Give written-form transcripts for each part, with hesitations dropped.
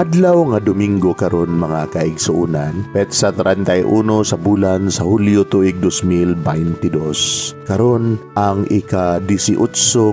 Adlaw nga Domingo karon mga kaigsuunan, petsa 31 sa bulan sa Hulyo tuig 2022. Karon ang ika-18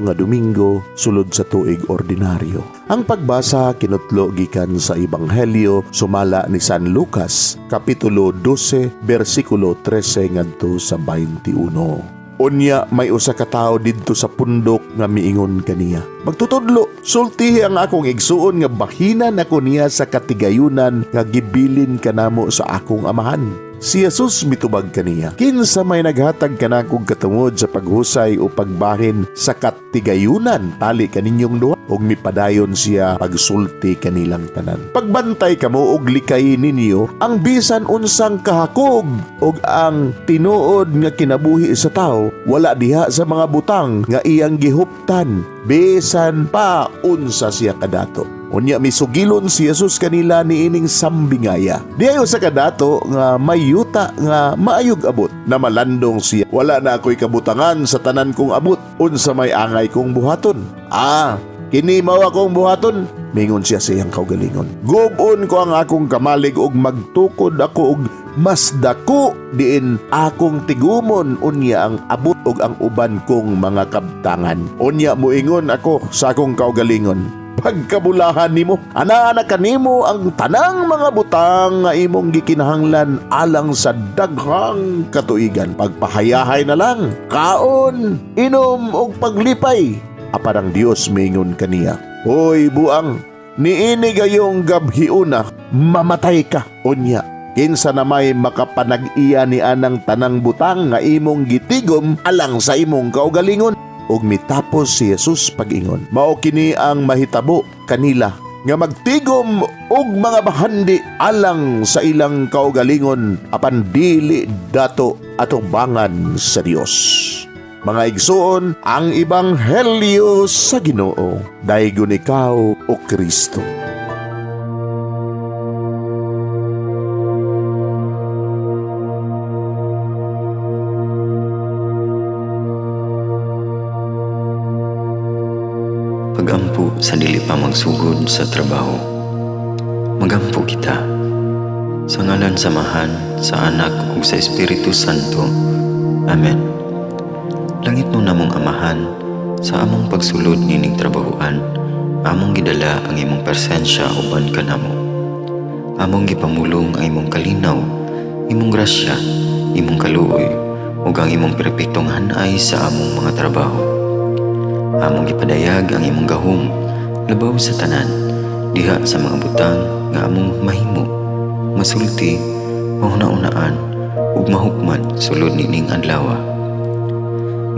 nga Domingo sulod sa tuig ordinaryo. Ang pagbasa kinutlo gikan sa Ebanghelyo sumala ni San Lucas, kapitulo 12, bersikulo 13 ngadto sa 21. Unya may usa ka tawo didto sa pundok nga miingon kaniya, "Magtutudlo, sultihi ang akong igsuon nga bahinan ako niya sa katigayunan nga gibilin kanamo sa akong amahan." Si Jesus mitubag kaniya, "Kinsa may naghatag kanakong katungod sa paghusay o pagbahin sa katigayunan tali kaninyong duha?" Og mipadayon siya pagsulti kanilang tanan. "Pagbantay kamo og likay ninyo ang bisan unsang kahakog og ang tinuod nga kinabuhi sa tao wala diha sa mga butang nga iyang gihuptan bisan pa unsa siya kadato." Unya misugilon si Jesus kanila niining sambingaya. Diayo sa kadato nga may yuta nga maayog abot na malandong siya. "Wala na ako'y kabutangan sa tanan kong abot, unsa may angay kong buhaton." Kini mao akong buhaton," mingon siya sa iyang kaugalingon. "Gubon ko ang akong kamalig og magtukod ako og mas dako diin akong tigumon unya ang abot og ang uban kong mga kabtangan. Unya moingon ako sa akong kaugalingon, pagkabulahan nimo, ana kanimo ang tanang mga butang nga imong gikinahanglan alang sa daghang katuigan. Pagpahayahay na lang, kaon, inom og paglipay." Aparang Dios mingon kaniya, "Hoy buang, niini gayong gabhiuna, mamatay ka." Unya, kinsa na may makapanag-iya ni anang tanang butang nga imong gitigom alang sa imong kaugalingon? Og mitapos si Jesus pag-ingon, mao kini ang mahitabo kanila nga magtigom og mga bahandi alang sa ilang kaugalingon apan dili dato atubangan sa Dios. Mga igsoon, ang Ebanghelyo sa Ginoo. Daygon ikaw o Kristo. Pagampo sa dili pa magsugod sa trabaho. Magampo kita sa ngalan samahan sa Anak ug sa Espiritu Santo. Amen. Langit no namong Amahan, sa among pagsulod nining trabahoan, among gidala ang imong presensya uban kanamo. Among gipamulong ang imong kalinaw, imong grasya, imong kaluoy, ug ang imong perpektong hanay sa among mga trabaho. Among gipadayag ang imong gahom labaw sa tanan, diha sa mga butang nga among mahimo, masulti, mahuna-unaan, ug mahukman sulod nining adlaw.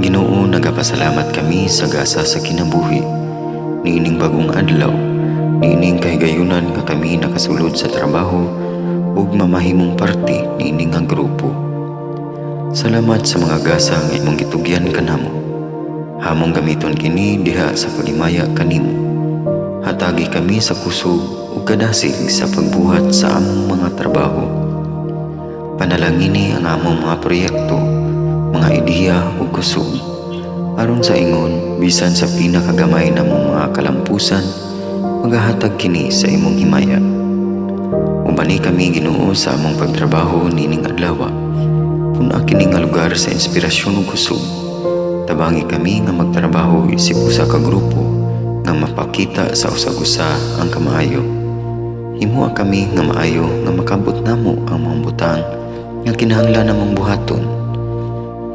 Ginoo, nagapasalamat kami sa gasa sa kinabuhi, niining bagong adlaw, niining kahigayunan nga kami nakasulod sa trabaho ug mamahimong parte niining nga grupo. Salamat sa mga gasa nga imong gitugyan kanamo. Hamong gamiton kini diha sa pagimaya kanimo. Hatagi kami sa kusog ug kadasig sa pagbuhat sa among mga trabaho. Panalangini ang among mga proyekto, mga ideya o kusog, aron sa ingon bisan sa pinakagamay namong mga kalampusan, magahatag kini sa imong himaya. Ubani kami Ginoo sa among pagtrabaho nining adlaw. Puna kini nga lugar sa inspirasyon ug kusog. Tabangi kami nga magtrabaho isip usa ka grupo nga mapakita sa usag-usa ang kamaayo. Himuha kami nga maayo nga makabot namo ang mga butang nga kinahanglan namong buhaton.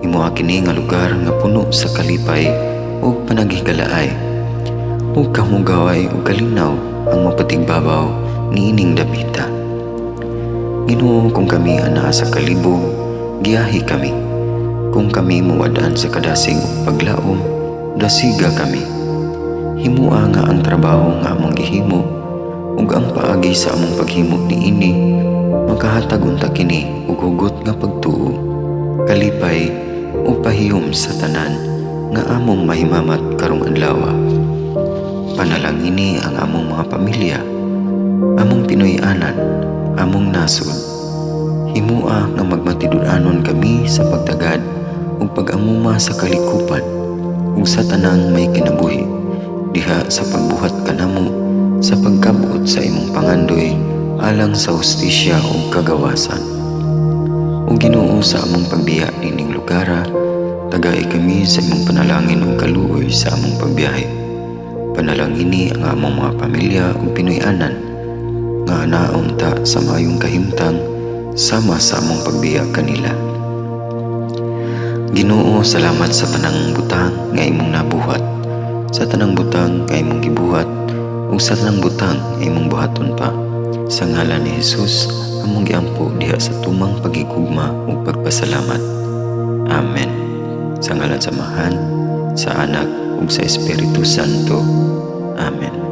Himuha kini nga lugar nga puno sa kalipay ug panagigalaay. Ug kamugaway ug kalinaw ang mapatigbabaw niining dapita. Ginoo, kung kami anaa sa kalibog, giyahi kami. Kung kami muwadaan sa kadasig ug paglaom, dasiga kami. Himuha nga ang trabaho nga among gihimo ug ang paagi sa among paghimo niini makahatag unta kini ug hugot nga pagtuo, kalipay o pahiyom sa tanan nga among mahimamat karong adlaw. Panalangini ang among mga pamilya, among Pinoy-anan, among nasod. Himua nga magmatidud-anon kami sa pagtagad ug pag-amuma sa kalikupan ug sa tanang may kinabuhi diha sa pagbuhat kanamo sa pagkabot sa imong pangandoy alang sa hustisya ug kagawasan. O Ginoo, sa among pagbiya nining lugara, tagay kami sa imong panalangin ug kaluoy sa among pagbiyahe. Panalangini ang among mga pamilya ug Pinoy-anan nga anaon ta sa maayong kahimtang sama sa among pagbiya kanila. Ginoo, salamat sa tanang butang nga imong nabuhat, sa tanang butang nga imong gibuhat ug sa tanang butang nga imong buhaton pa. Sa ngalan ni Jesus, among giampo diha sa tumang pagigugma ug pagpasalamat. Amen. Sa ngalan sa Amahan, sa Anak ug sa Espiritu Santo. Amen.